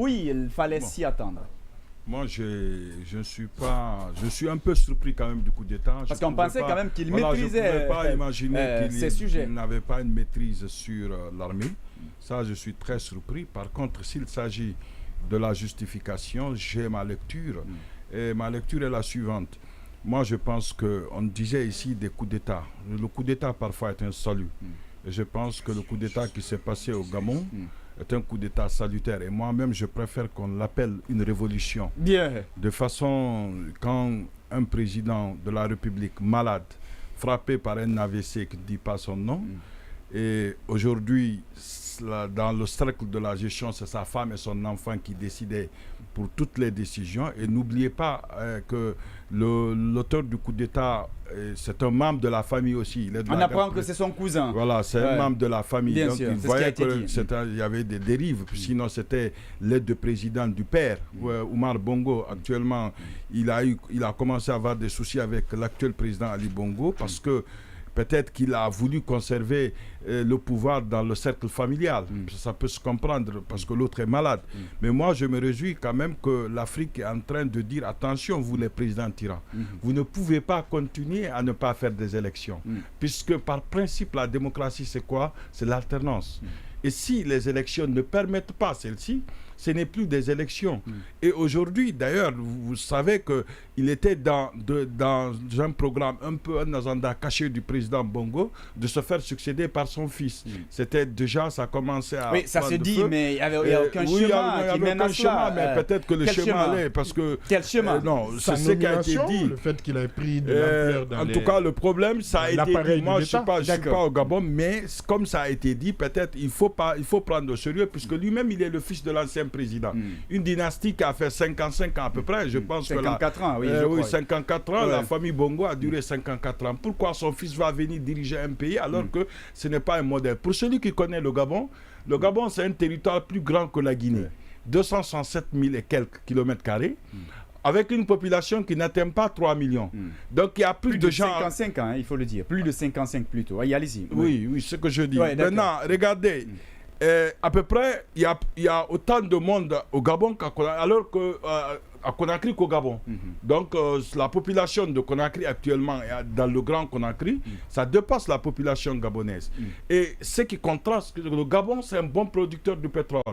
oui, il fallait Bon. s'y attendre. Moi, je suis un peu surpris quand même du coup d'État. Parce qu'on pensait quand même qu'il maîtrisait je ne pouvais pas imaginer ces sujets. qu'il n'avait pas une maîtrise sur l'armée. Ça, je suis très surpris. Par contre, s'il s'agit de la justification, j'ai ma lecture. Et ma lecture est la suivante. Moi, je pense qu'on disait ici des coups d'État. Le coup d'État, parfois, est un salut. Et je pense que le coup d'État qui s'est passé au Gabon est un coup d'État salutaire. Et moi-même, je préfère qu'on l'appelle une révolution. Bien. De façon, quand un président de la République malade, frappé par un AVC qui ne dit pas son nom, et aujourd'hui, dans le cercle de la gestion, c'est sa femme et son enfant qui décidaient pour toutes les décisions. Et n'oubliez pas que l'auteur du coup d'État, c'est un membre de la famille aussi. On apprend que c'est son cousin. Voilà, c'est un membre de la famille. Bien donc sûr, il voyait qu'il y avait des dérives. Sinon, c'était l'aide de président du père, Oumar Bongo. Actuellement, il a commencé à avoir des soucis avec l'actuel président Ali Bongo parce que peut-être qu'il a voulu conserver le pouvoir dans le cercle familial. Ça peut se comprendre parce que l'autre est malade. Mais moi, je me réjouis quand même que l'Afrique est en train de dire attention, vous les présidents tyrans. Vous ne pouvez pas continuer à ne pas faire des élections. Puisque par principe, la démocratie, c'est quoi? C'est l'alternance. Et si les élections ne permettent pas celle-ci, ce n'est plus des élections. Et aujourd'hui, d'ailleurs, vous savez qu'il était dans un programme, un peu un agenda caché du président Bongo, de se faire succéder par son fils. C'était déjà, ça commençait à... Oui, ça se dit, mais il n'y avait aucun chemin qui mène à cela. Mais peut-être que le chemin allait, parce que... Quel chemin? Non, c'est ce qui a été dit. Le fait qu'il ait pris de l'ampleur dans en tout cas, le problème, ça a été dit. Moi, je ne suis pas au Gabon, mais comme ça a été dit, peut-être il faut prendre au sérieux, puisque lui-même, il est le fils de l'ancien président. Une dynastie qui a fait 55 ans à peu près, je pense 54 ans, oui. Oui, 54 ans, la famille Bongo a duré 54 ans. Pourquoi son fils va venir diriger un pays alors que ce n'est pas un modèle? Pour celui qui connaît le Gabon, c'est un territoire plus grand que la Guinée. 267 000 et quelques kilomètres carrés. Avec une population qui n'atteint pas 3 millions. Donc il y a plus de gens... 55 ans, il faut le dire. Plus de 55 plutôt. Allez-y. Oui, c'est ce que je dis. Maintenant, regardez, à peu près, il y a autant de monde au Gabon alors qu'à Conakry qu'au Gabon. Donc la population de Conakry actuellement, dans le Grand Conakry, ça dépasse la population gabonaise. Et ce qui contraste, le Gabon, c'est un bon producteur de pétrole,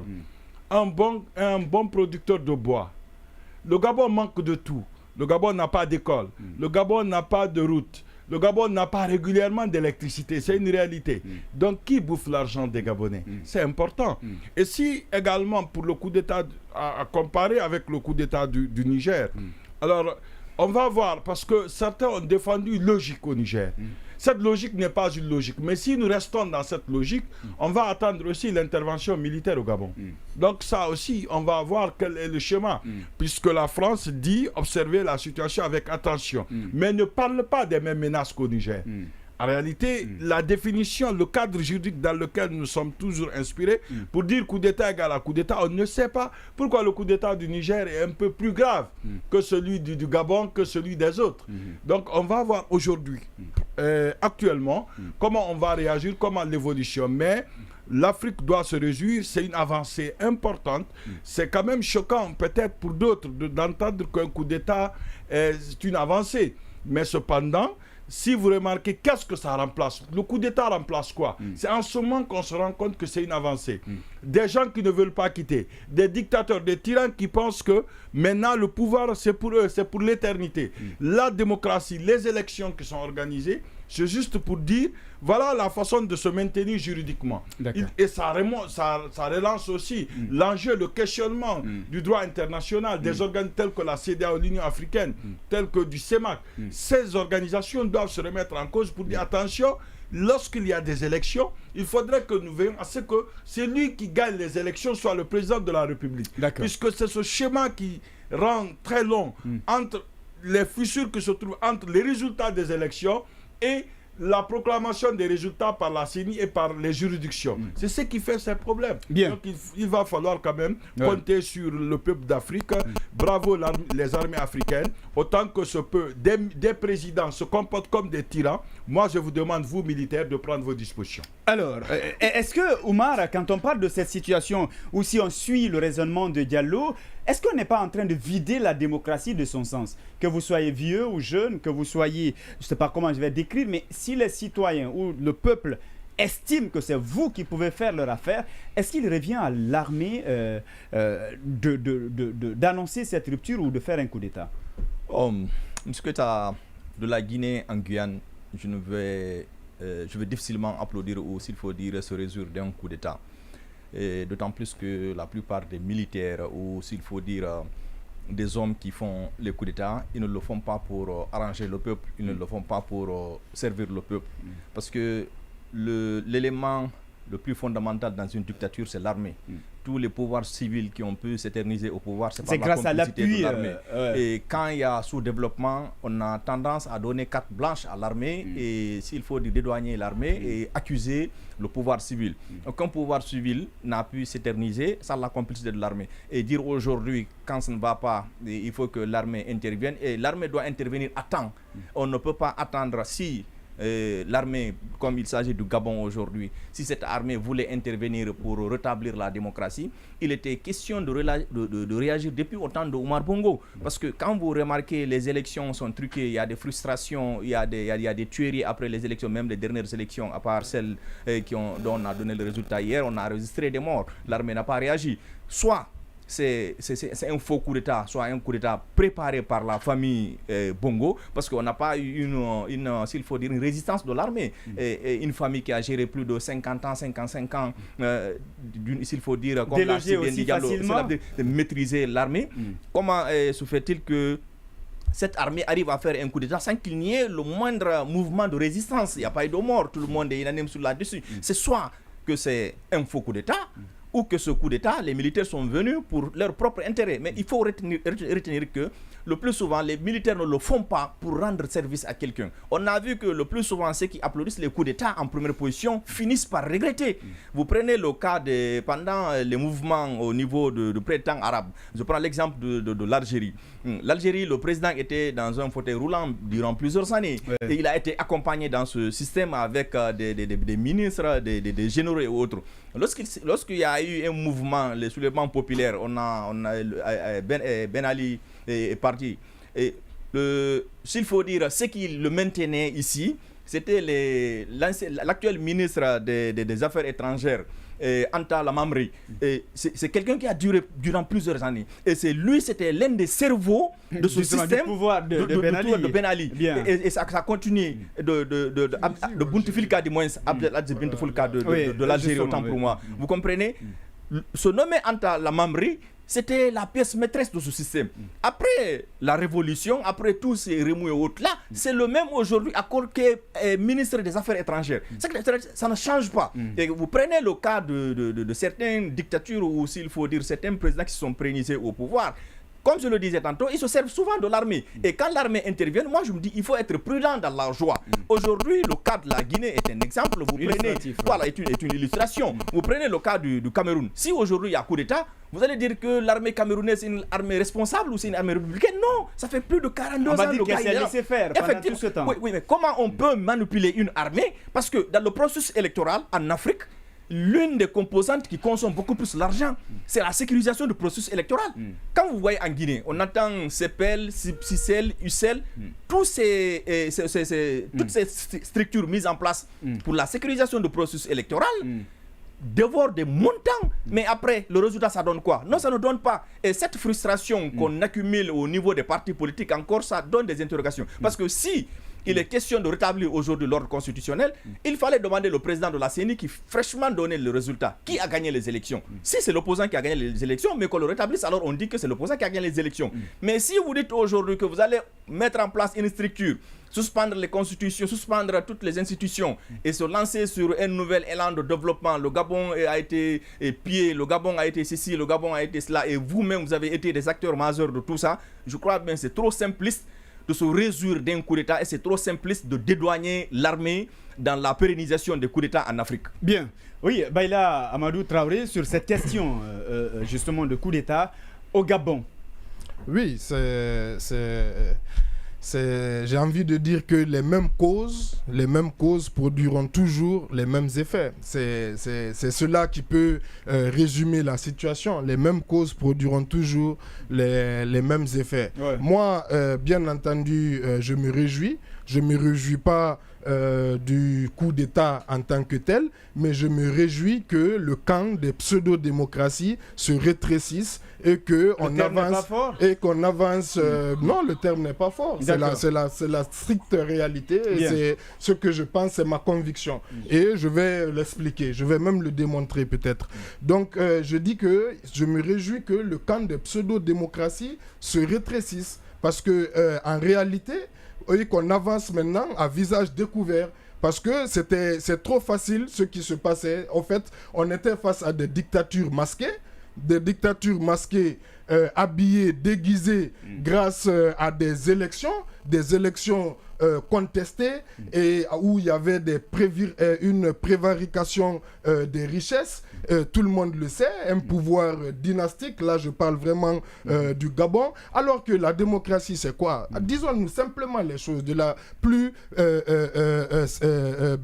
un bon producteur de bois. Le Gabon manque de tout. Le Gabon n'a pas d'école. Le Gabon n'a pas de route. Le Gabon n'a pas régulièrement d'électricité. C'est une réalité. Donc, qui bouffe l'argent des Gabonais? C'est important. Et si également, pour le coup d'État, à comparer avec le coup d'État du Niger, alors, on va voir, parce que certains ont défendu une logique au Niger. Cette logique n'est pas une logique. Mais si nous restons dans cette logique, on va attendre aussi l'intervention militaire au Gabon. Donc ça aussi, on va voir quel est le schéma. Puisque la France dit observer la situation avec attention. Mais ne parle pas des mêmes menaces qu'au Niger. En réalité, la définition, le cadre juridique dans lequel nous sommes toujours inspirés, pour dire coup d'État égale à coup d'État, on ne sait pas pourquoi le coup d'État du Niger est un peu plus grave que celui du Gabon, que celui des autres. Donc on va voir aujourd'hui, actuellement, comment on va réagir, comment l'évolution. Mais l'Afrique doit se réjouir, c'est une avancée importante. C'est quand même choquant, peut-être pour d'autres, d'entendre qu'un coup d'État est une avancée. Mais cependant, si vous remarquez, qu'est-ce que ça remplace? Le coup d'État remplace quoi? C'est en ce moment qu'on se rend compte que c'est une avancée. Des gens qui ne veulent pas quitter, des dictateurs, des tyrans qui pensent que maintenant le pouvoir c'est pour eux, c'est pour l'éternité. La démocratie, les élections qui sont organisées, c'est juste pour dire, voilà la façon de se maintenir juridiquement. Et ça relance aussi l'enjeu, le questionnement du droit international, des organes tels que la CEDEAO, l'Union africaine, tels que du CEMAC. Ces organisations doivent se remettre en cause pour dire, attention, lorsqu'il y a des élections, il faudrait que nous veillions à ce que celui qui gagne les élections soit le président de la République. Puisque c'est ce schéma qui rend très long entre les fissures qui se trouvent entre les résultats des élections et la proclamation des résultats par la CENI et par les juridictions. C'est ce qui fait ces problèmes. Bien. Donc il va falloir quand même compter sur le peuple d'Afrique. Bravo les armées africaines. Autant que ce peut, des présidents se comportent comme des tyrans. Moi, je vous demande, vous militaires, de prendre vos dispositions. Alors, est-ce que, Oumar, quand on parle de cette situation, ou si on suit le raisonnement de Diallo, est-ce qu'on n'est pas en train de vider la démocratie de son sens? Que vous soyez vieux ou jeune, que vous soyez, je ne sais pas comment je vais décrire, mais si les citoyens ou le peuple estiment que c'est vous qui pouvez faire leur affaire, est-ce qu'il revient à l'armée d'annoncer cette rupture ou de faire un coup d'État? Ce que tu as de la Guinée en Guyane, je vais difficilement applaudir ou, s'il faut dire, se résoudre d'un coup d'État. D'autant plus que la plupart des militaires, ou s'il faut dire des hommes qui font les coups d'État, ils ne le font pas pour arranger le peuple, ils ne le font pas pour servir le peuple. Parce que l'élément le plus fondamental dans une dictature, c'est l'armée. Tous les pouvoirs civils qui ont pu s'éterniser au pouvoir, c'est par la complicité de l'armée. Et quand il y a sous-développement, on a tendance à donner carte blanche à l'armée et s'il faut dédouaner l'armée et accuser le pouvoir civil. Aucun pouvoir civil n'a pu s'éterniser sans la complicité de l'armée. Et dire aujourd'hui, quand ça ne va pas, il faut que l'armée intervienne. Et l'armée doit intervenir à temps. On ne peut pas attendre si... l'armée, comme il s'agit du Gabon aujourd'hui, si cette armée voulait intervenir pour rétablir la démocratie, il était question de réagir depuis au temps de Omar Bongo. Parce que quand vous remarquez, les élections sont truquées, il y a des frustrations, il y a des tueries après les élections, même les dernières élections, à part celles dont on a donné le résultat hier, on a enregistré des morts. L'armée n'a pas réagi. Soit c'est un faux coup d'État, soit un coup d'État préparé par la famille Bongo, parce qu'on n'a pas eu s'il faut dire, une résistance de l'armée. Une famille qui a géré plus de 50 ans, 55 ans, s'il faut dire, comme l'a si bien dit Diallo, de maîtriser l'armée. Comment se fait-il que cette armée arrive à faire un coup d'État sans qu'il n'y ait le moindre mouvement de résistance? Il n'y a pas eu de mort, tout le monde est unanime sur là-dessus. C'est soit que c'est un faux coup d'État, ou que ce coup d'État, les militaires sont venus pour leur propre intérêt. Mais il faut retenir que le plus souvent, les militaires ne le font pas pour rendre service à quelqu'un. On a vu que le plus souvent, ceux qui applaudissent les coups d'État en première position finissent par regretter. Vous prenez le cas pendant les mouvements au niveau de printemps arabe. Je prends l'exemple de l'Algérie. L'Algérie, le président était dans un fauteuil roulant durant plusieurs années. Et il a été accompagné dans ce système avec des ministres, des généraux et autres. Lorsqu'il y a eu un mouvement, le soulèvement populaire, Ben Ali est parti. Et s'il faut dire, ce qui le maintenait ici, c'était l'actuel ministre des Affaires étrangères, Anta Lamamri. C'est quelqu'un qui a duré durant plusieurs années. Et c'était l'un des cerveaux de ce système de Ben Ali. Et ça continue de Bouteflika, du moins, Abdelaziz Bouteflika de l'Algérie, autant pour moi. Vous comprenez? Se nommer Anta Lamamri, c'était la pièce maîtresse de ce système. Après la révolution, après tous ces remous et autres là, c'est le même aujourd'hui accord qui est ministre des Affaires étrangères. Ça ne change pas. Et vous prenez le cas de certaines dictatures ou, s'il faut dire, certains présidents qui sont prénisés au pouvoir. Comme je le disais tantôt, ils se servent souvent de l'armée. Et quand l'armée intervient, moi je me dis, il faut être prudent dans la joie. Aujourd'hui, le cas de la Guinée est un exemple. Vous prenez, voilà, est une illustration. Vous prenez le cas du Cameroun. Si aujourd'hui il y a coup d'État, vous allez dire que l'armée camerounaise est une armée responsable ou c'est une armée républicaine? Non, ça fait plus de 42 ans. On va dire qu'elle s'est laissé faire pendant tout ce temps. Oui, mais comment on peut manipuler une armée? Parce que dans le processus électoral en Afrique, l'une des composantes qui consomme beaucoup plus l'argent, c'est la sécurisation du processus électoral. Quand vous voyez en Guinée, on attend CPL, CICEL, UCEL, toutes ces structures mises en place pour la sécurisation du processus électoral dévorent des montants. Mais après, le résultat, ça donne quoi? Non, ça ne donne pas. Et cette frustration qu'on accumule au niveau des partis politiques, encore, ça donne des interrogations. Parce que si il est question de rétablir aujourd'hui l'ordre constitutionnel, il fallait demander le président de la CENI qui fraîchement donnait le résultat. Qui a gagné les élections? Si c'est l'opposant qui a gagné les élections, mais qu'on le rétablisse, alors on dit que c'est l'opposant qui a gagné les élections. Mais si vous dites aujourd'hui que vous allez mettre en place une structure, suspendre les constitutions, suspendre toutes les institutions et se lancer sur un nouvel élan de développement, le Gabon a été pillé, le Gabon a été ceci, le Gabon a été cela, et vous-même vous avez été des acteurs majeurs de tout ça, je crois bien c'est trop simpliste de se résoudre d'un coup d'État et c'est trop simpliste de dédouaner l'armée dans la pérennisation des coups d'État en Afrique. Bien. Oui, Baïla Amadou Traoré, sur cette question justement de coup d'État au Gabon. Oui, j'ai envie de dire que les mêmes causes produiront toujours les mêmes effets. C'est cela qui peut résumer la situation. Les mêmes causes produiront toujours les mêmes effets. Ouais. Moi, bien entendu, je me réjouis. Je ne me réjouis pas du coup d'État en tant que tel, mais je me réjouis que le camp des pseudo-démocraties se rétrécisse et qu'on avance. Non, le terme n'est pas fort. C'est la stricte réalité. Et c'est ce que je pense, c'est ma conviction. Et je vais l'expliquer. Je vais même le démontrer peut-être. Donc, je dis que je me réjouis que le camp des pseudo-démocraties se rétrécisse. Parce que en réalité, qu'on avance maintenant à visage découvert. Parce que c'est trop facile ce qui se passait. En fait, on était face à des dictatures masquées. Habillées, déguisées grâce à des élections contestées et où il y avait une prévarication des richesses. Tout le monde le sait, un pouvoir dynastique, là je parle vraiment du Gabon, alors que la démocratie c'est quoi? Disons-nous simplement les choses de la plus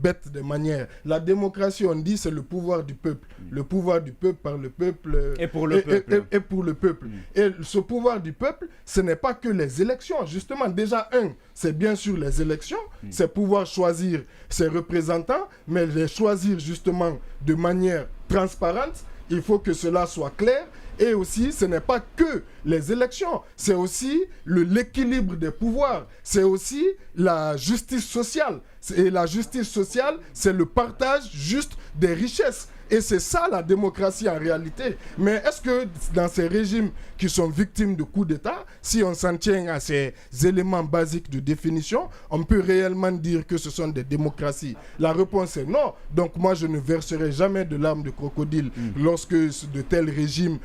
bête des manières. La démocratie, on dit, c'est le pouvoir du peuple. Le pouvoir du peuple par le peuple et pour le peuple. Et pour le peuple. Et ce pouvoir du peuple, ce n'est pas que les élections. Justement, déjà, c'est bien sûr les élections, c'est pouvoir choisir ses représentants, mais les choisir justement de manière transparente. Il faut que cela soit clair. Et aussi, ce n'est pas que les élections, c'est aussi l'équilibre des pouvoirs, c'est aussi la justice sociale. Et la justice sociale, c'est le partage juste des richesses. Et c'est ça la démocratie en réalité. Mais est-ce que dans ces régimes qui sont victimes de coups d'État, si on s'en tient à ces éléments basiques de définition, on peut réellement dire que ce sont des démocraties? La réponse est non. Donc moi, je ne verserai jamais de larmes de crocodile lorsque de tels régimes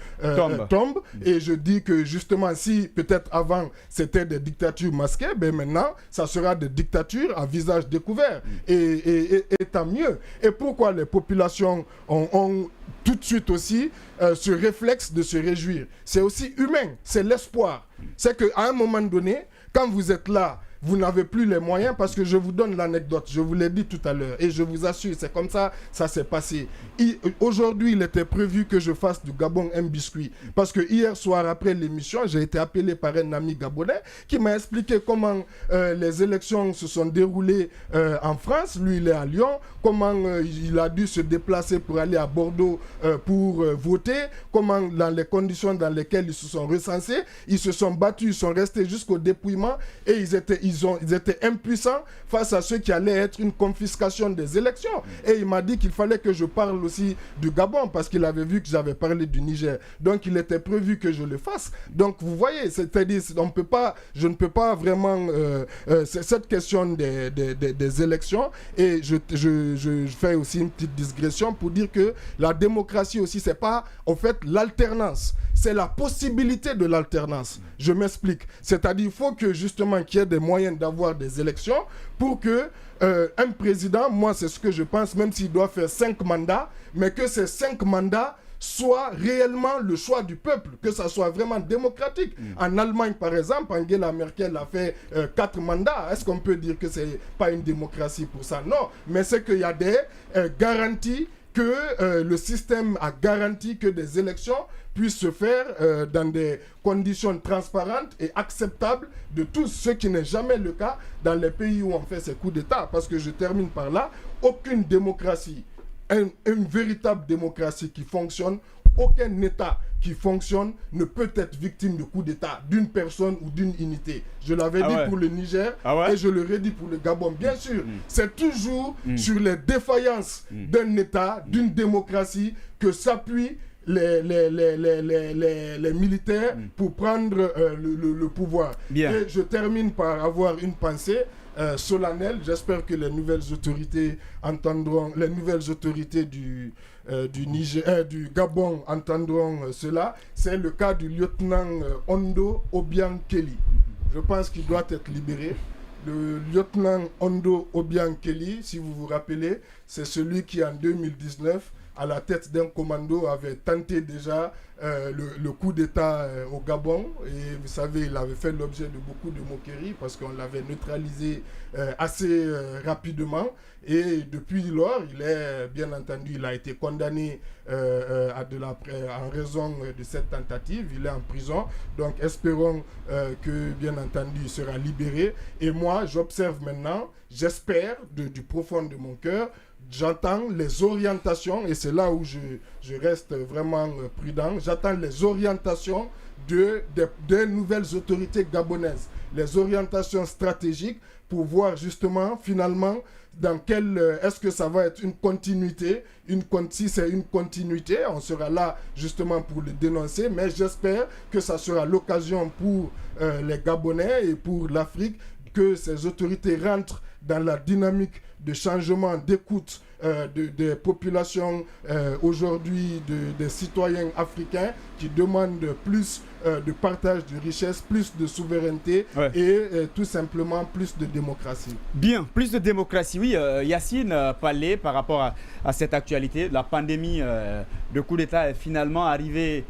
tombent. Et je dis que justement, si peut-être avant c'était des dictatures masquées, ben maintenant, ça sera des dictatures à visage découvert. Et tant mieux. Et pourquoi les populations ont tout de suite aussi ce réflexe de se réjouir? C'est aussi humain, c'est l'espoir. C'est qu'à un moment donné, quand vous êtes là, vous n'avez plus les moyens, parce que je vous donne l'anecdote, je vous l'ai dit tout à l'heure, et je vous assure, c'est comme ça, ça s'est passé. Aujourd'hui, il était prévu que je fasse du Gabon un biscuit, parce que hier soir, après l'émission, j'ai été appelé par un ami gabonais qui m'a expliqué comment les élections se sont déroulées en France. Lui, il est à Lyon, comment il a dû se déplacer pour aller à Bordeaux pour voter, comment dans les conditions dans lesquelles ils se sont recensés, ils se sont battus, ils sont restés jusqu'au dépouillement, et ils étaient impuissants face à ce qui allait être une confiscation des élections. Et il m'a dit qu'il fallait que je parle aussi du Gabon, parce qu'il avait vu que j'avais parlé du Niger. Donc il était prévu que je le fasse. Donc vous voyez, c'est-à-dire je ne peux pas vraiment cette question des élections. Et je fais aussi une petite digression pour dire que la démocratie aussi, c'est pas en fait l'alternance, c'est la possibilité de l'alternance. Je m'explique. C'est-à-dire il faut que justement qu'il y ait des moyens d'avoir des élections pour que un président, moi c'est ce que je pense, même s'il doit faire 5 mandats, mais que ces 5 mandats soient réellement le choix du peuple, que ça soit vraiment démocratique. En Allemagne, par exemple, Angela Merkel a fait 4 mandats. Est-ce qu'on peut dire que c'est pas une démocratie pour ça? Non, mais c'est qu'il y a des garanties, que le système a garanti que des élections puissent se faire dans des conditions transparentes et acceptables de tous, ce qui n'est jamais le cas dans les pays où on fait ces coups d'État. Parce que je termine par là, aucune démocratie, une véritable démocratie qui fonctionne, aucun État qui fonctionne ne peut être victime de coup d'État d'une personne ou d'une unité. Je l'avais dit pour le Niger et je le redis pour le Gabon. Bien sûr, c'est toujours sur les défaillances d'un État, d'une démocratie que s'appuient les militaires pour prendre le pouvoir. Bien. Et je termine par avoir une pensée solennelle. J'espère que les nouvelles autorités entendront, les nouvelles autorités du Gabon entendront cela. C'est le cas du lieutenant Ondo Obiang Kelly. je pense qu'il doit être libéré. Le lieutenant Ondo Obiang Kelly, si vous vous rappelez, c'est celui qui en 2019, à la tête d'un commando, avait tenté déjà le coup d'État au Gabon. Et vous savez, il avait fait l'objet de beaucoup de moqueries parce qu'on l'avait neutralisé assez rapidement. Et depuis lors, il est, bien entendu, il a été condamné en raison de cette tentative. Il est en prison. Donc, espérons que, bien entendu, il sera libéré. Et moi, j'observe maintenant, j'espère du profond de mon cœur, j'entends les orientations, et c'est là où je reste vraiment prudent, j'attends les orientations des nouvelles autorités gabonaises, les orientations stratégiques pour voir justement, finalement, dans quel est-ce que ça va être une continuité, si c'est une continuité, on sera là justement pour le dénoncer, mais j'espère que ça sera l'occasion pour les Gabonais et pour l'Afrique que ces autorités rentrent dans la dynamique de changement, d'écoute des populations aujourd'hui, des citoyens africains qui demandent plus de partage de richesses, plus de souveraineté et tout simplement plus de démocratie. Bien, plus de démocratie. Oui, Yacine parlait par rapport à cette actualité. La pandémie de coup d'État est finalement arrivée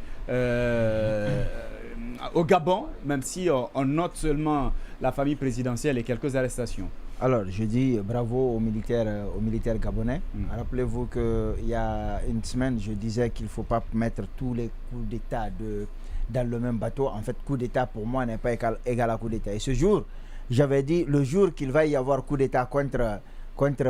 au Gabon, même si on note seulement la famille présidentielle et quelques arrestations. Alors, je dis bravo aux militaires gabonais. Rappelez-vous qu'il y a une semaine, je disais qu'il ne faut pas mettre tous les coups d'État dans le même bateau. En fait, coup d'État, pour moi, n'est pas égal à coup d'État. Et ce jour, j'avais dit, le jour qu'il va y avoir coup d'État contre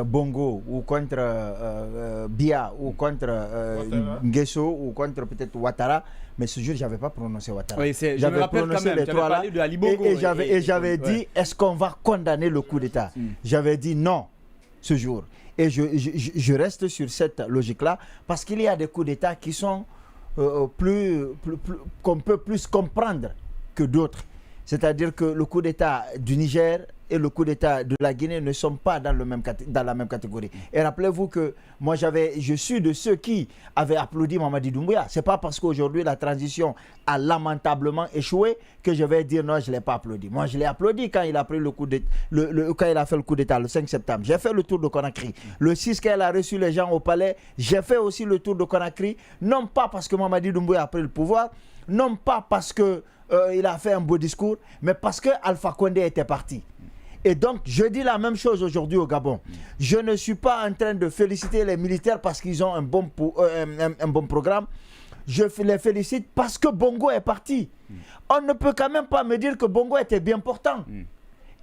Bongo ou contre Biya ou contre Nguesso ou contre peut-être Ouattara, mais ce jour, je n'avais pas prononcé Ouattara. Oui, j'avais prononcé les trois là. Et j'avais dit, est-ce qu'on va condamner le coup d'État? J'avais dit non ce jour. Et je reste sur cette logique-là parce qu'il y a des coups d'État qui sont qu'on peut plus comprendre que d'autres. C'est-à-dire que le coup d'État du Niger et le coup d'État de la Guinée ne sont pas dans la même catégorie. Et rappelez-vous que moi, je suis de ceux qui avaient applaudi Mamadi Doumbouya. Ce n'est pas parce qu'aujourd'hui la transition a lamentablement échoué que je vais dire non, je ne l'ai pas applaudi. Moi, je l'ai applaudi quand il a pris quand il a fait le coup d'État le 5 septembre. J'ai fait le tour de Conakry. Le 6, quand il a reçu les gens au palais, j'ai fait aussi le tour de Conakry. Non pas parce que Mamadi Doumbouya a pris le pouvoir, non pas parce que il a fait un beau discours, mais parce que Alpha Condé était parti. Et donc, je dis la même chose aujourd'hui au Gabon. Je ne suis pas en train de féliciter les militaires parce qu'ils ont un bon programme. Je les félicite parce que Bongo est parti. On ne peut quand même pas me dire que Bongo était bien portant.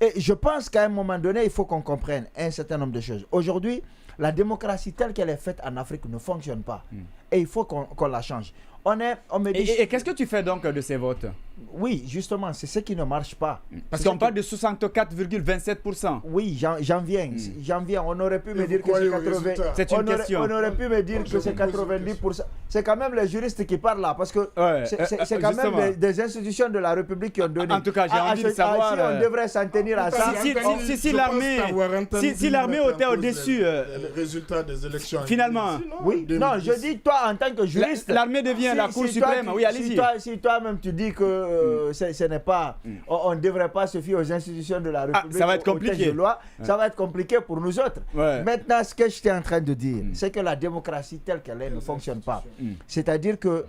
Et je pense qu'à un moment donné, il faut qu'on comprenne un certain nombre de choses. Aujourd'hui, la démocratie telle qu'elle est faite en Afrique ne fonctionne pas. Et il faut qu'on la change. Et qu'est-ce que tu fais donc de ces votes? Oui, justement, c'est ce qui ne marche pas. Parce qu'on parle de 64,27%. Oui, j'en viens. On aurait pu me dire que c'est 80%. C'est une question. On aurait pu me dire que c'est 90%. C'est quand même les juristes qui parlent là, parce que c'est quand même des institutions de la République qui ont donné. En tout cas, j'ai envie de savoir. Si on devrait s'en tenir à ça. Si l'armée était au-dessus. Le résultat des élections. Finalement. Oui, non, je dis, toi, en tant que juriste. L'armée devient la Cour suprême. Oui, allez-y. Si toi-même tu dis que ce n'est pas, on ne devrait pas se fier aux institutions de la République, ça va être compliqué. Ça va être compliqué pour nous autres. Maintenant, ce que je suis en train de dire, c'est que la démocratie telle qu'elle est ne fonctionne pas. C'est-à-dire que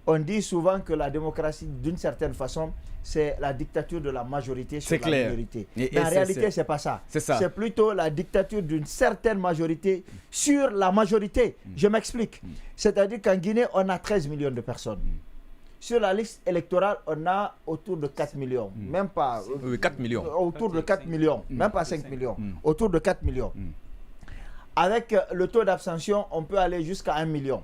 on dit souvent que la démocratie, d'une certaine façon, c'est la dictature de la majorité sur la minorité. Mais en réalité, ce n'est pas ça. C'est plutôt la dictature d'une certaine majorité sur la majorité. Je m'explique. C'est-à-dire qu'en Guinée, on a 13 millions de personnes. Sur la liste électorale, on a autour de 4 millions. Même pas... 4 millions. Autour de 4 millions. Même pas 5 millions. Autour de 4 millions. Avec le taux d'abstention, on peut aller jusqu'à 1 million.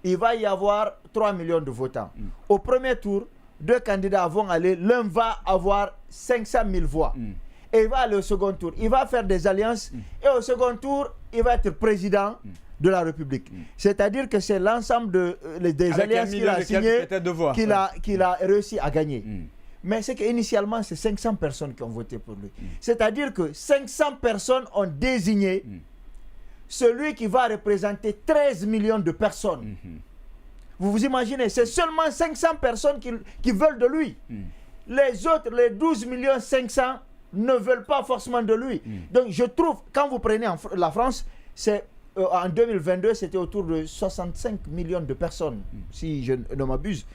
Il va y avoir 3 millions de votants. Au premier tour, 2 candidats vont aller. L'un va avoir 500 000 voix. Et il va aller au second tour. Il va faire des alliances. Et au second tour, il va être président de la République. C'est-à-dire que c'est l'ensemble des alliances qu'il a signées qu'il a réussi à gagner. Mais c'est qu'initialement, c'est 500 personnes qui ont voté pour lui. C'est-à-dire que 500 personnes ont désigné celui qui va représenter 13 millions de personnes. Vous vous imaginez, c'est seulement 500 personnes qui veulent de lui. les autres, les 12 500 000, ne veulent pas forcément de lui. Donc je trouve, quand vous prenez la France, c'est en 2022, c'était autour de 65 millions de personnes, si je ne m'abuse.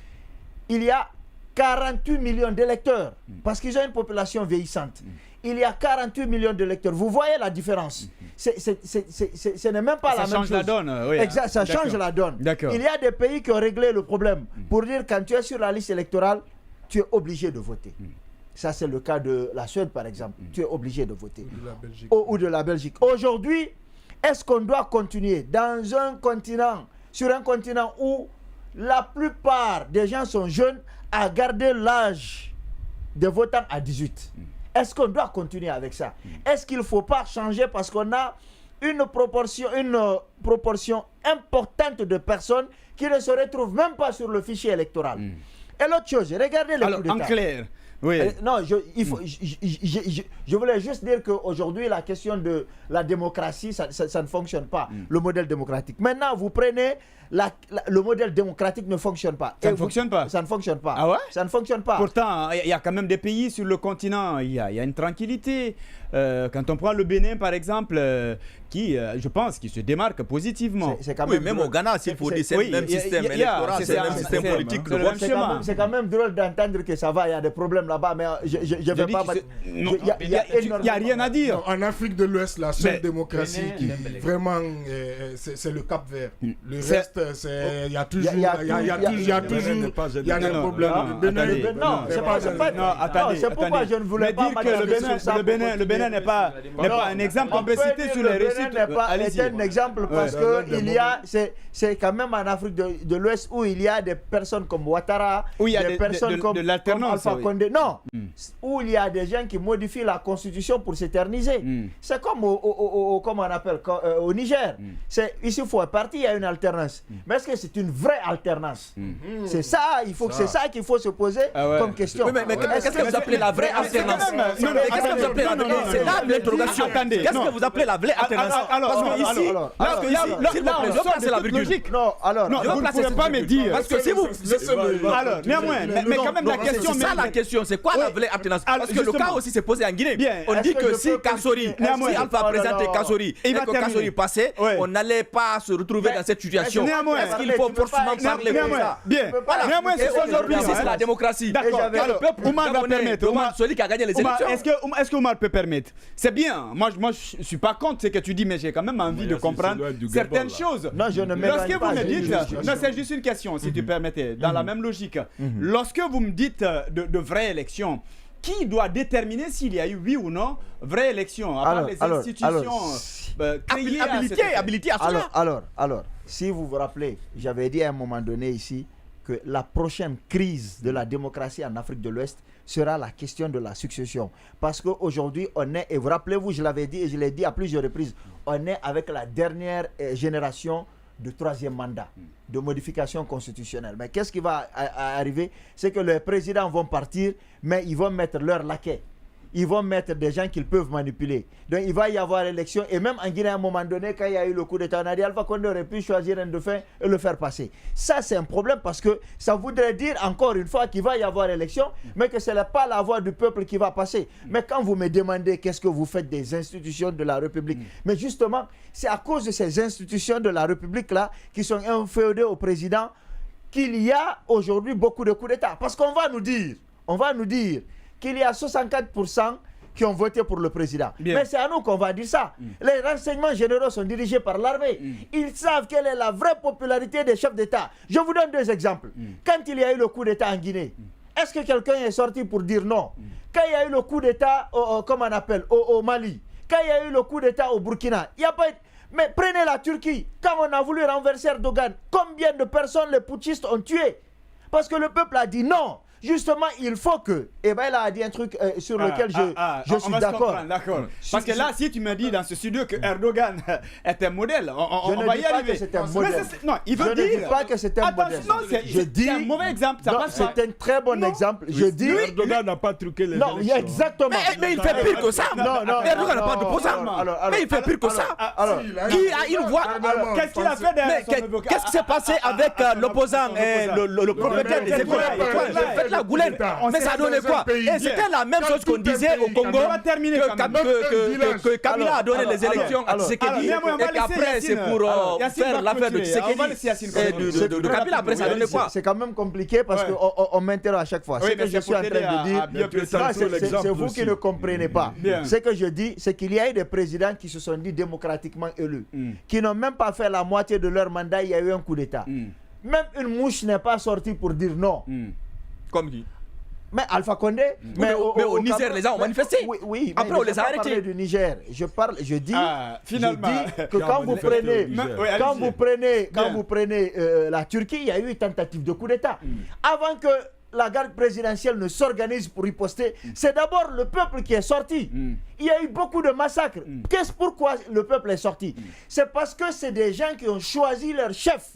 Il y a 48 millions d'électeurs, parce qu'ils ont une population vieillissante. Il y a 48 millions d'électeurs. Vous voyez la différence. Ce n'est même pas la même chose. Ça change la donne. Oui, exact, ça change la donne. Il y a des pays qui ont réglé le problème pour dire quand tu es sur la liste électorale, tu es obligé de voter. Ça, c'est le cas de la Suède, par exemple. Tu es obligé de voter. Ou de la Belgique. Aujourd'hui, est-ce qu'on doit continuer dans un continent, sur un continent où la plupart des gens sont jeunes, à garder l'âge des votants à 18? Est-ce qu'on doit continuer avec ça? Est-ce qu'il ne faut pas changer parce qu'on a une proportion importante de personnes qui ne se retrouvent même pas sur le fichier électoral? Et l'autre chose, regardez les coups d'État. En clair, oui. Non, je voulais juste dire qu'aujourd'hui, la question de la démocratie, ça ne fonctionne pas, le modèle démocratique. Maintenant, vous prenez, le modèle démocratique ne fonctionne pas. Ça ne fonctionne pas? Ça ne fonctionne pas. Ah ouais? Ça ne fonctionne pas. Pourtant, il y a quand même des pays sur le continent, il y a une tranquillité. Quand on prend le Bénin, par exemple, qui, je pense, qui se démarque positivement. Oui, même au Ghana, s'il faut dire, c'est le même système électoral, c'est le même système politique. C'est quand même drôle d'entendre que ça va, il y a des problèmes là-bas, mais je ne vais pas... Il n'y a rien à dire. En Afrique de l'Ouest, la seule démocratie qui vraiment, c'est le Cap-Vert. Le reste, il y a toujours des problèmes. Non, c'est pourquoi je ne voulais pas dire que le Bénin n'est pas un exemple. On peut citer sur les réussites. C'est un exemple parce que c'est quand même en Afrique de l'Ouest où il y a des personnes comme Ouattara, des personnes comme Alpha Condé. Non, où il y a des gens qui modifient la constitution pour s'éterniser. C'est comme comment on appelle au Niger. Ici, il faut un parti, il y a une alternance. Mais est-ce que c'est une vraie alternance? C'est ça, c'est ça qu'il faut se poser comme question. Mais qu'est-ce que vous appelez la vraie alternance? C'est là l'interrogation. Qu'est-ce que vous appelez la vraie alternance? Parce que ici, là, c'est la virgule. Non, alors, vous ne pouvez pas me dire. Parce que si vous. Alors, néanmoins, mais quand même la question. C'est ça la question, c'est quoi la vraie alternance? Parce que le cas aussi s'est posé en Guinée. On dit que si Kassori, si Alpha présentait Kassori et que Kassori passait, on n'allait pas se retrouver dans cette situation. Est-ce qu'il faut forcément parler comme ça? Bien. Néanmoins, aujourd'hui, c'est la démocratie. D'accord. Alors, Oumar va permettre. Celui qui a gagné les élections. Est-ce que Oumar peut permettre? C'est bien. Moi, je ne suis pas contre ce que tu dis, mais j'ai quand même envie de comprendre certaines choses. Non, je ne m'éloigne pas. Lorsque vous me dites, non, c'est juste une question, si tu permettais, dans la même logique. Lorsque vous me dites de vraies élections, qui doit déterminer s'il y a eu oui ou non vraie élection? À part les institutions habilitées à cela. Alors, si vous vous rappelez, j'avais dit à un moment donné ici que la prochaine crise de la démocratie en Afrique de l'Ouest sera la question de la succession. Parce qu'aujourd'hui, on est, et vous rappelez-vous, je l'avais dit et je l'ai dit à plusieurs reprises, on est avec la dernière génération de troisième mandat, de modification constitutionnelle. Mais qu'est-ce qui va arriver? C'est que les présidents vont partir, mais ils vont mettre leurs laquais. Ils vont mettre des gens qu'ils peuvent manipuler. Donc il va y avoir élection. Et même en Guinée, à un moment donné, quand il y a eu le coup d'État, on a dit Alpha Condé aurait pu choisir un dauphin et le faire passer. Ça, c'est un problème parce que ça voudrait dire, encore une fois, qu'il va y avoir élection, mais que ce n'est pas la voix du peuple qui va passer. Mais quand vous me demandez qu'est-ce que vous faites des institutions de la République, mais justement, c'est à cause de ces institutions de la République-là qui sont inféodées au président qu'il y a aujourd'hui beaucoup de coups d'État. Parce qu'on va nous dire qu'il y a 64% qui ont voté pour le président. Bien. Mais c'est à nous qu'on va dire ça. Les renseignements généraux sont dirigés par l'armée. Ils savent quelle est la vraie popularité des chefs d'État. Je vous donne deux exemples. Quand il y a eu le coup d'État en Guinée, est-ce que quelqu'un est sorti pour dire non? Quand il y a eu le coup d'État, au Mali, quand il y a eu le coup d'État au Burkina, il n'y a pas... Mais prenez la Turquie. Quand on a voulu renverser Erdogan, combien de personnes les putschistes ont tué? Parce que le peuple a dit non. Justement, il faut que... Et bien, il a dit un truc sur lequel je suis d'accord. Parce que là, si tu me dis dans ce studio que Erdogan est un modèle, on va y arriver. Je ne dis pas que c'est un modèle. Non, il veut dire... Je ne dis pas que c'est un modèle. Je dis... C'est un mauvais exemple, ça passe pas. C'est un très bon exemple. Je dis... Erdogan n'a pas truqué les élections. Non, exactement. Mais il fait pire que ça. Erdogan n'a pas d'opposant. Mais il fait pire que ça. Qui a une voix... Qu'est-ce qu'il a fait derrière son avocat? Qu'est-ce qui s'est passé avec l'opposant, le propriétaire des écoles? fait la le coup Goulène. d'État. Mais ça a donné quoi? Et c'était la même chose qu'on disait au Congo que Kabila a donné les élections à Tshisekedi et qu'après c'est pour faire l'affaire de Tshisekedi de Kabila. Après ça a donné quoi? C'est quand même compliqué parce qu'on m'interroge à chaque fois. Ce que je suis en train de dire, c'est vous qui ne comprenez pas. Ce que je dis, c'est qu'il y a eu des présidents qui se sont dit démocratiquement élus, qui n'ont même pas fait la moitié de leur mandat, il y a eu un coup d'État. Même une mouche n'est pas sortie pour dire non. Comme qui? Mais Alpha Condé. Mais au Niger, les gens ont manifesté. Oui, après on les a arrêtés. Du Niger. Je dis finalement, que quand vous prenez la Turquie, il y a eu une tentative de coup d'État. Avant que la garde présidentielle ne s'organise pour riposter, c'est d'abord le peuple qui est sorti. Il y a eu beaucoup de massacres. Pourquoi le peuple est sorti? C'est parce que c'est des gens qui ont choisi leur chef.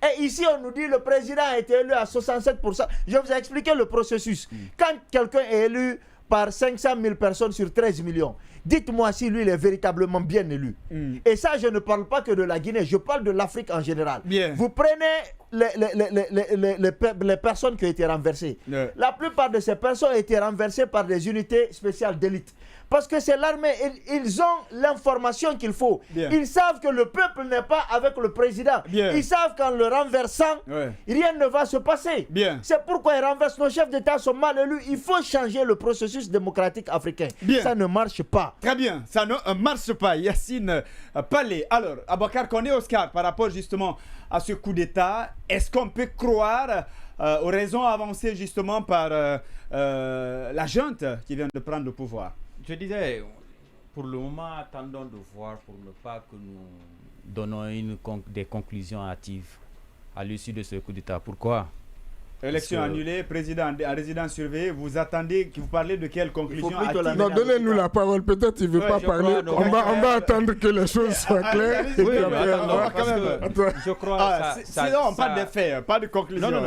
Et ici, on nous dit le président a été élu à 67%. Je vous ai expliqué le processus. Quand quelqu'un est élu par 500 000 personnes sur 13 millions, dites-moi si lui, il est véritablement bien élu. Et ça, je ne parle pas que de la Guinée, je parle de l'Afrique en général. Vous prenez les personnes qui ont été renversées. La plupart de ces personnes ont été renversées par des unités spéciales d'élite. Parce que c'est l'armée, ils ont l'information qu'il faut. Ils savent que le peuple n'est pas avec le président. Ils savent qu'en le renversant, rien ne va se passer. C'est pourquoi ils renversent. Nos chefs d'État sont mal élus. Il faut changer le processus démocratique africain. Ça ne marche pas. Très bien, ça ne marche pas. Yacine Palais. Alors, Aboubakar Condé, Oscar, par rapport justement à ce coup d'État, est-ce qu'on peut croire aux raisons avancées justement par la junte qui vient de prendre le pouvoir? Je disais, pour le moment, attendons de voir pour ne pas que nous donnons des conclusions hâtives à l'issue de ce coup d'État. Pourquoi? Élection annulée, président en résidence surveillée, vous attendez, vous parlez de quelle conclusion? Non, donnez-nous la parole, peut-être il ne veut pas parler. On va attendre que les choses soient claires. Je crois sinon, on parle des faits, pas de conclusion. Non,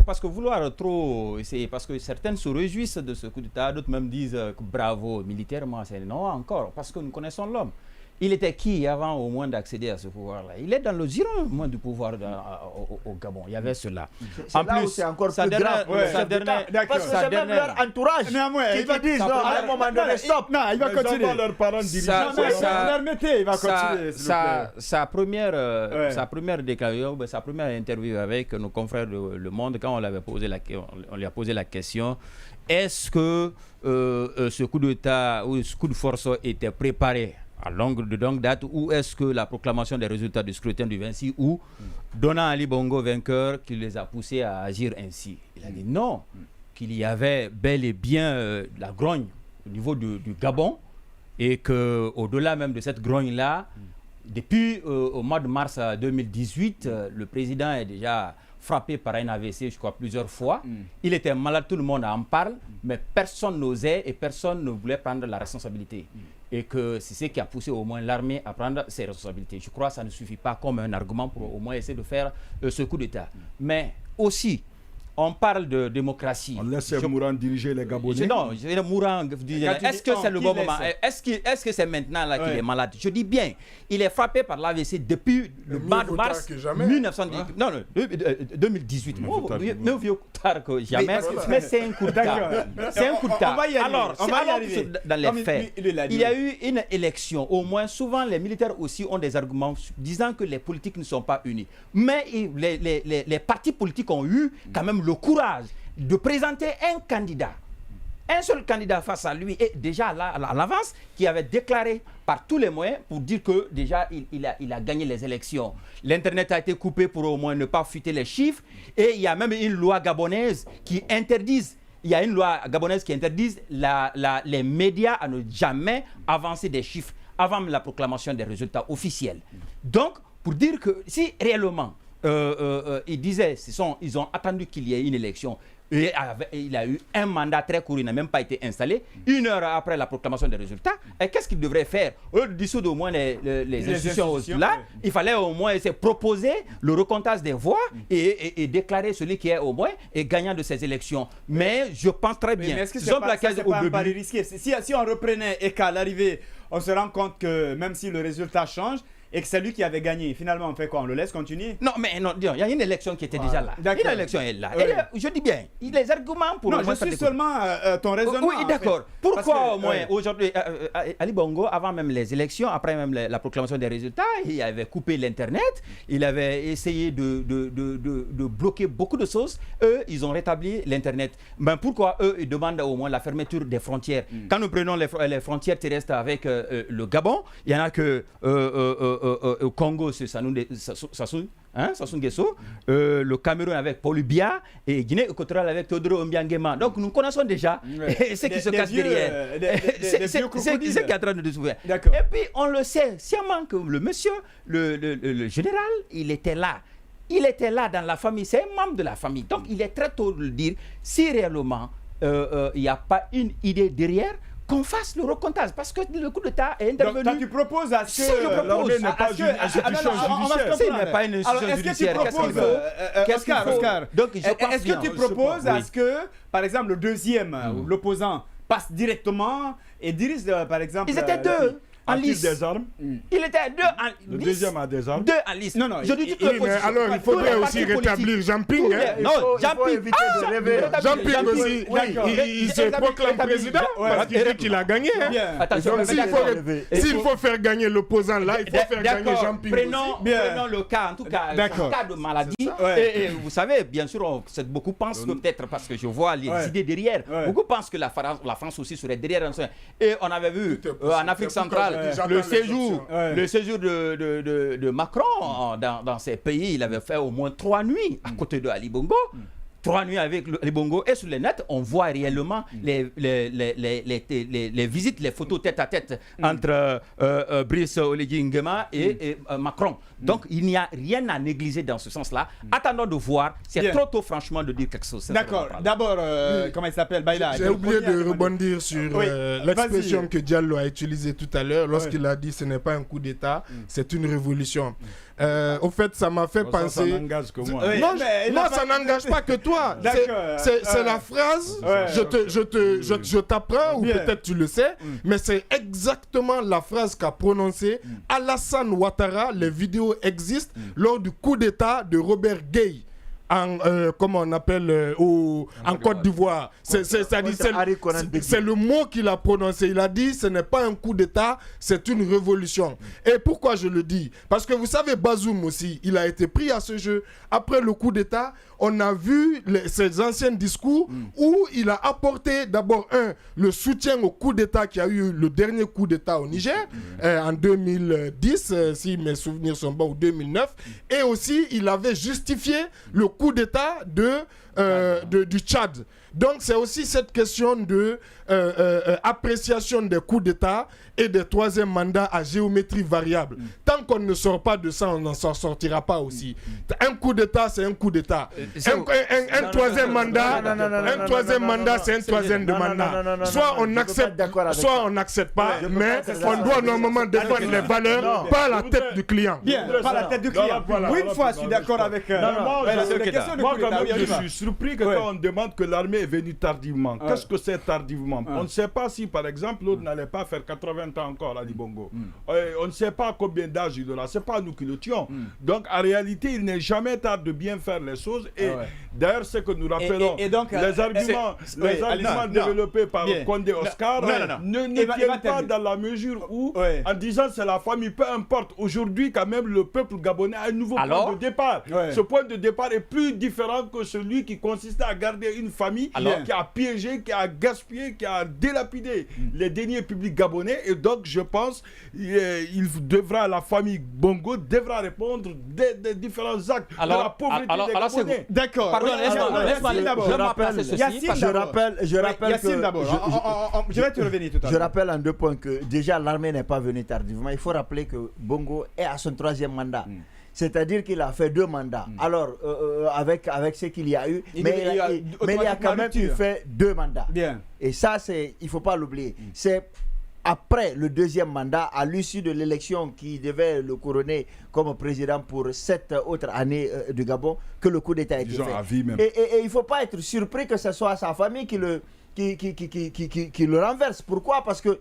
parce que vouloir trop, c'est parce que certaines se réjouissent de ce coup d'État, d'autres même disent que bravo, militairement, c'est non encore, parce que nous connaissons l'homme. Il était qui avant au moins d'accéder à ce pouvoir-là? Il est dans le giron au moins du pouvoir au Gabon. Il y avait cela. En plus, c'est encore plus grave. Parce que c'est même leur entourage qui disent non, à un moment donné, stop. Non, il va continuer. Leurs parents dirigeants. Il va continuer. Sa première déclaration, sa première interview avec nos confrères de Le Monde, quand on lui a posé la question, est-ce que ce coup d'État ou ce coup de force était préparé à longue date, ou est-ce que la proclamation des résultats du scrutin du 26 août, donnant Ali Bongo vainqueur, qui les a poussés à agir ainsi? Il a dit non, qu'il y avait bel et bien la grogne au niveau du Gabon, et qu'au-delà même de cette grogne-là, depuis au mois de mars 2018, le président est déjà frappé par un AVC, je crois, plusieurs fois. Il était malade, tout le monde en parle, mais personne n'osait et personne ne voulait prendre la responsabilité. Et que c'est ce qui a poussé au moins l'armée à prendre ses responsabilités. Je crois que ça ne suffit pas comme un argument pour au moins essayer de faire ce coup d'État. Mais aussi, on parle de démocratie. On laisse Mourant diriger les Gabonais. Non, je vais Mourant diriger. Est-ce que c'est le bon moment? Est-ce que c'est maintenant là qu'il est malade? Je dis bien, il est frappé par l'AVC depuis le mois de mars 2018. Mieux vieux tard que jamais. Mais c'est un coup d'État. C'est un coup d'État. Alors, dans les faits, il y a eu une élection. Au moins, souvent, les militaires aussi ont des arguments disant que les politiques ne sont pas unis. Mais les partis politiques ont eu quand même le courage de présenter un candidat, un seul candidat face à lui, et déjà à l'avance, qui avait déclaré par tous les moyens pour dire que déjà il a gagné les élections. L'internet a été coupé pour au moins ne pas fuiter les chiffres, et il y a même une loi gabonaise qui interdise. Il y a une loi gabonaise qui interdise les médias à ne jamais avancer des chiffres avant la proclamation des résultats officiels. Donc, pour dire que si réellement il disait, ils ont attendu qu'il y ait une élection, et il a eu un mandat très court, il n'a même pas été installé, 1 heure après la proclamation des résultats. Et qu'est-ce qu'il devrait faire? Dissoudre au moins les institutions là, il fallait au moins proposer le recomptage des voix et déclarer celui qui est au moins gagnant de ces élections. Mais je pense très bien. Mais est-ce que c'est pas un pari risqué? Si on reprenait et qu'à l'arrivée, on se rend compte que même si le résultat change, et que c'est lui qui avait gagné. Finalement, on fait quoi? On le laisse continuer? Non, mais non, il y a une élection qui était déjà là. Une élection est là. Ouais. Et je dis bien, les arguments pour... Non, je suis seulement ton raisonnement. Oui, d'accord. Pourquoi au moins, ouais. aujourd'hui, Ali Bongo, avant même les élections, après même la proclamation des résultats, il avait coupé l'Internet, il avait essayé de bloquer beaucoup de choses. Eux, ils ont rétabli l'Internet. Ben, pourquoi eux, ils demandent au moins la fermeture des frontières? Quand nous prenons les frontières terrestres avec le Gabon, il y en a que au Congo, c'est Sassou Nguesso, le Cameroun avec Paul Biya et Guinée équatoriale avec Teodoro Obiangema. Donc nous connaissons déjà ce qui se cache derrière. C'est ce qui est en train de découvrir. Et puis on le sait sciemment que le monsieur, le général, il était là. Il était là dans la famille, c'est un membre de la famille. Donc il est très tôt de le dire, si réellement il n'y a pas une idée derrière, qu'on fasse le recomptage, parce que le coup d'État est intervenu. Donc, tu proposes à ce que l'armée n'est pas une institution judiciaire. S'il n'est pas une institution judiciaire, qu'est-ce qu'il faut? Oscar, donc, est-ce que tu proposes à ce que, par exemple, le deuxième, l'opposant, passe directement et dirige, par exemple... Ils étaient deux. A-t-il des armes? Il était deux en Le deuxième a des armes? Deux en liste. Non, non. Je dis Oui, mais alors il faudrait aussi rétablir Jean-Ping. Non, Jean-Ping. Jean-Ping aussi, il se proclame président parce qu'il dit qu'il a gagné. Donc s'il faut faire gagner l'opposant là, il faut faire gagner Jean-Ping aussi. Prenons le cas, en tout cas, le cas de maladie. Et vous savez, bien sûr, beaucoup pensent peut-être, parce que je vois les idées derrière, beaucoup pensent que la France aussi serait derrière. Et on avait vu en Afrique centrale, le séjour de Macron dans ces pays, il avait fait au moins 3 nuits à côté de Ali Bongo. 3 nuits avec Ali Bongo, et sur le net, on voit réellement les visites, les photos tête à tête entre Brice Oligui Nguema et Macron. Donc il n'y a rien à négliger dans ce sens-là. Attendons de voir. C'est trop tôt, franchement, de dire quelque chose. D'accord. D'abord, comment il s'appelle, Baïla? J'ai oublié de rebondir sur l'expression que Diallo a utilisée tout à l'heure lorsqu'il a dit ce n'est pas un coup d'État, c'est une révolution. Au fait, ça m'a fait penser. Ça n'engage que moi. Non, ça n'engage pas que toi. C'est la phrase. Je t'apprends, ou peut-être tu le sais, mais c'est exactement la phrase qu'a prononcée Alassane Ouattara. Les vidéos existent lors du coup d'État de Robert Gueye. Comment on appelle en Côte d'Ivoire. C'est le mot qu'il a prononcé. Il a dit ce n'est pas un coup d'État, c'est une révolution. Et pourquoi je le dis? Parce que vous savez, Bazoum aussi, il a été pris à ce jeu. Après le coup d'État, on a vu ses anciens discours où il a apporté d'abord le soutien au coup d'État qui a eu le dernier coup d'État au Niger en 2010, si mes souvenirs sont bons, ou 2009. Et aussi, il avait justifié le coup d'État du Tchad. Donc c'est aussi cette question de appréciation des coups d'État et des troisième mandats à géométrie variable. Tant qu'on ne sort pas de ça, on n'en sortira pas aussi. Un coup d'État, c'est un coup d'État. Un troisième mandat, c'est un troisième de mandat. Soit on accepte, soit on n'accepte pas, mais on doit normalement défendre les valeurs, pas la tête du client. Bien, pas la tête du client. Oui, une fois, je suis d'accord avec... Moi, quand même, je suis surpris que quand on demande que l'armée est venue tardivement. Qu'est-ce que c'est tardivement? On ne sait pas si, par exemple, l'autre n'allait pas faire 80 ans encore à Libongo. On ne sait pas combien d'âge il aura. Ce n'est pas nous qui le tuons. Donc, en réalité, il n'est jamais tard de bien faire les choses. Et d'ailleurs, ce que nous rappelons, les arguments développés par Condé Oscar ne tiennent pas dans la mesure où, en disant c'est la famille, peu importe. Aujourd'hui, quand même, le peuple gabonais a un nouveau point de départ. Ce point de départ est plus différent que celui qui consistait à garder une famille qui a piégé, qui a gaspillé, qui a dilapidé les deniers publics gabonais. Et donc, je pense la famille Bongo devra répondre des différents actes de la pauvreté des Gabonais. D'accord. Pardon, je vais te revenir tout à l'heure. Je rappelle en 2 points que déjà l'armée n'est pas venue tardivement. Il faut rappeler que Bongo est à son 3e mandat. C'est-à-dire qu'il a fait 2 mandats. Alors, avec ce qu'il y a eu, mais il a quand même fait 2 mandats. Bien. Et ça, il ne faut pas l'oublier. C'est après le 2e mandat, à l'issue de l'élection qui devait le couronner comme président pour 7 autres années du Gabon, que le coup d'État a été fait. Et il ne faut pas être surpris que ce soit sa famille qui qui le renverse. Pourquoi? Parce que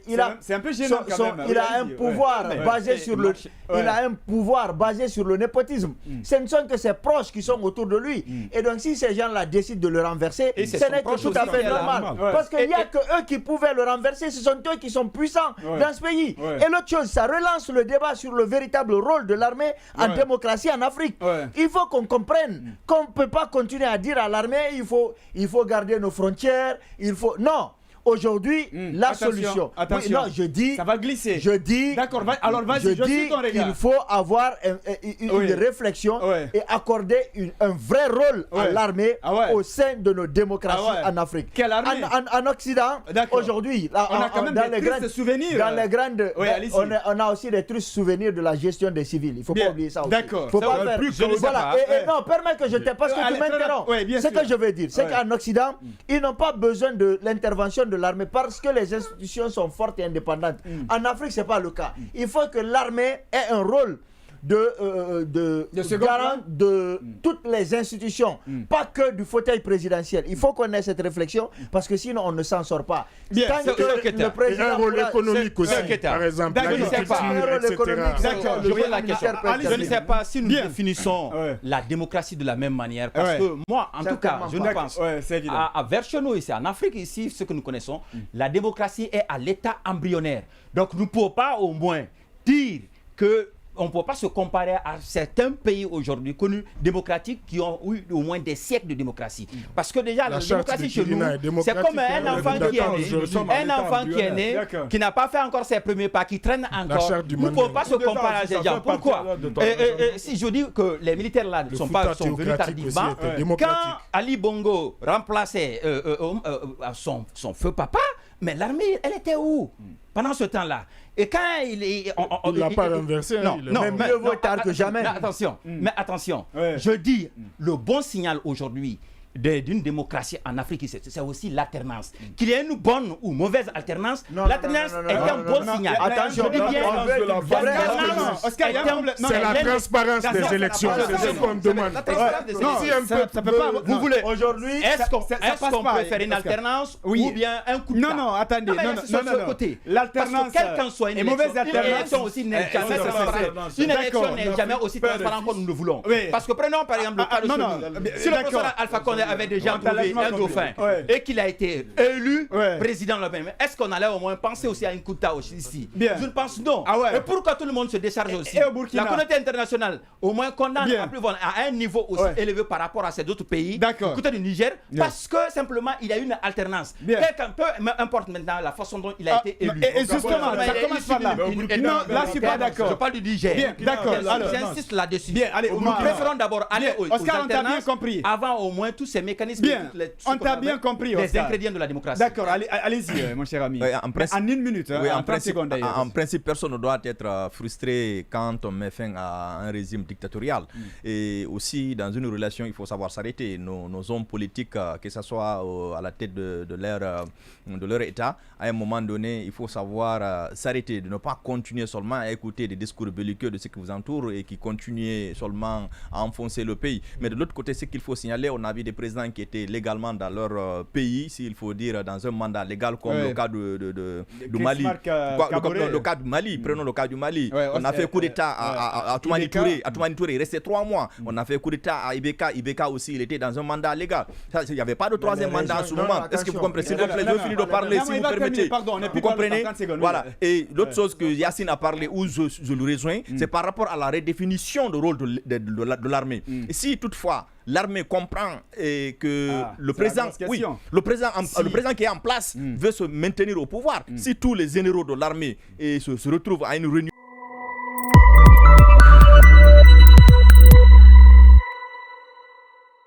il a un peu gênant quand même. Il a un pouvoir basé sur le il a un pouvoir basé sur le népotisme. Ce ne sont que ses proches qui sont autour de lui. Et donc si ces gens-là décident de le renverser, ce n'est que tout à fait normal. Parce qu'il n'y a que eux qui pouvaient le renverser. Ce sont eux qui sont puissants dans ce pays. Et l'autre chose, ça relance le débat sur le véritable rôle de l'armée en démocratie en Afrique. Il faut qu'on comprenne qu'on ne peut pas continuer à dire à l'armée il faut garder nos frontières, non. Aujourd'hui, la solution. Attention. Oui, non, je dis. Ça va glisser. Je dis. D'accord, alors vas-y, je dis qu'il faut avoir une réflexion et accorder un vrai rôle à l'armée au sein de nos démocraties en Afrique. Quelle armée? En Occident, aujourd'hui, on a quand même des tristes souvenirs. Dans les grandes. On a aussi des tristes souvenirs de la gestion des civils. Il ne faut pas oublier ça aussi. D'accord. Faut pas faire. Voilà. Non, permets que je te. Parce que tu m'interromps. Ce que je veux dire, c'est qu'en Occident, ils n'ont pas besoin de l'intervention de l'armée parce que les institutions sont fortes et indépendantes. En Afrique, ce n'est pas le cas. Il faut que l'armée ait un rôle de garant de toutes les institutions, pas que du fauteuil présidentiel. Il faut qu'on ait cette réflexion parce que sinon on ne s'en sort pas. Bien, tant que le président un rôle économique aussi, par exemple, l'agriculture, etc. Je ne sais pas si nous définissons la démocratie de la même manière parce que moi, en tout cas, je ne pense vers chez nous ici, en Afrique ici, ce que nous connaissons, la démocratie est à l'état embryonnaire. Donc nous ne pouvons pas au moins dire que on ne peut pas se comparer à certains pays aujourd'hui connus démocratiques qui ont eu au moins des siècles de démocratie. Parce que déjà, la démocratie chez nous, c'est comme un enfant qui est né, qui n'a pas fait encore ses premiers pas, qui traîne encore. Nous ne pouvons pas se comparer à ces gens. Pourquoi? Si je dis que les militaires là sont venus tardivement, quand Ali Bongo remplaçait son feu papa, mais l'armée, elle était où pendant ce temps-là? Et quand il ne l'a pas renversé. Non, mais mieux vaut tard que jamais. Mais attention, je dis, le bon signal aujourd'hui d'une démocratie en Afrique, c'est aussi l'alternance. Qu'il y ait une bonne ou mauvaise alternance, l'alternance est un bon signal. Attention, c'est la transparence des élections. C'est ce qu'on demande. Ça peut pas. Vous voulez aujourd'hui, est-ce qu'on peut faire une alternance ou bien un coup de non, non, attendez, non. L'alternance, quelle qu'en soit une élection aussi n'est jamais transparente. Une élection n'est jamais aussi transparente comme nous le voulons. Parce que prenons par exemple le cas de si le professeur Alpha Condé avait déjà trouvé un dauphin et qu'il a été élu président le même, est-ce qu'on allait au moins penser aussi à une coup d'État ici? Je ne pense non. Et pourquoi tout le monde se décharge aussi? La communauté internationale au moins condamne à un niveau aussi élevé par rapport à ces autres pays, côté du Niger, parce que simplement il y a une alternance. Peu importe maintenant la façon dont il a été élu. Et justement, ça commence par là. Non, là je suis pas d'accord. Je parle du Niger. D'accord. J'insiste là-dessus. Bien, allez, nous préférons d'abord aller aux alternances avant au moins tous ces mécanismes. Bien, on t'a bien compris. Les ingrédients de la démocratie. D'accord, allez-y, mon cher ami. En une minute, en 30 secondes d'ailleurs. En principe, personne ne doit être frustré quand on met fin à un régime dictatorial. Et aussi, dans une relation, il faut savoir s'arrêter. Nos hommes politiques, que ce soit à la tête de leur État, à un moment donné, il faut savoir s'arrêter, de ne pas continuer seulement à écouter des discours belliqueux de ceux qui vous entourent et qui continuent seulement à enfoncer le pays. Mais de l'autre côté, ce qu'il faut signaler, on a vu des présidents qui étaient légalement dans leur pays, s'il faut dire, dans un mandat légal, comme le cas du Mali. Le cas du Mali, prenons le cas du Mali. On a fait coup d'État à Toumani Touré. À Toumani Touré, il restait 3 mois. On a fait coup d'État à Ibeka. Ibeka aussi, il était dans un mandat légal. Il n'y avait pas de troisième mandat en ce moment. Est-ce que vous comprenez? S'il vous plaît, je finis de parler, si vous permettez. Vous comprenez? Voilà. Et l'autre chose que Yacine a parlé, où je le rejoins, c'est par rapport à la redéfinition du rôle de l'armée. Et si toutefois l'armée comprend que le président qui est en place veut se maintenir au pouvoir, si tous les généraux de l'armée se retrouvent à une réunion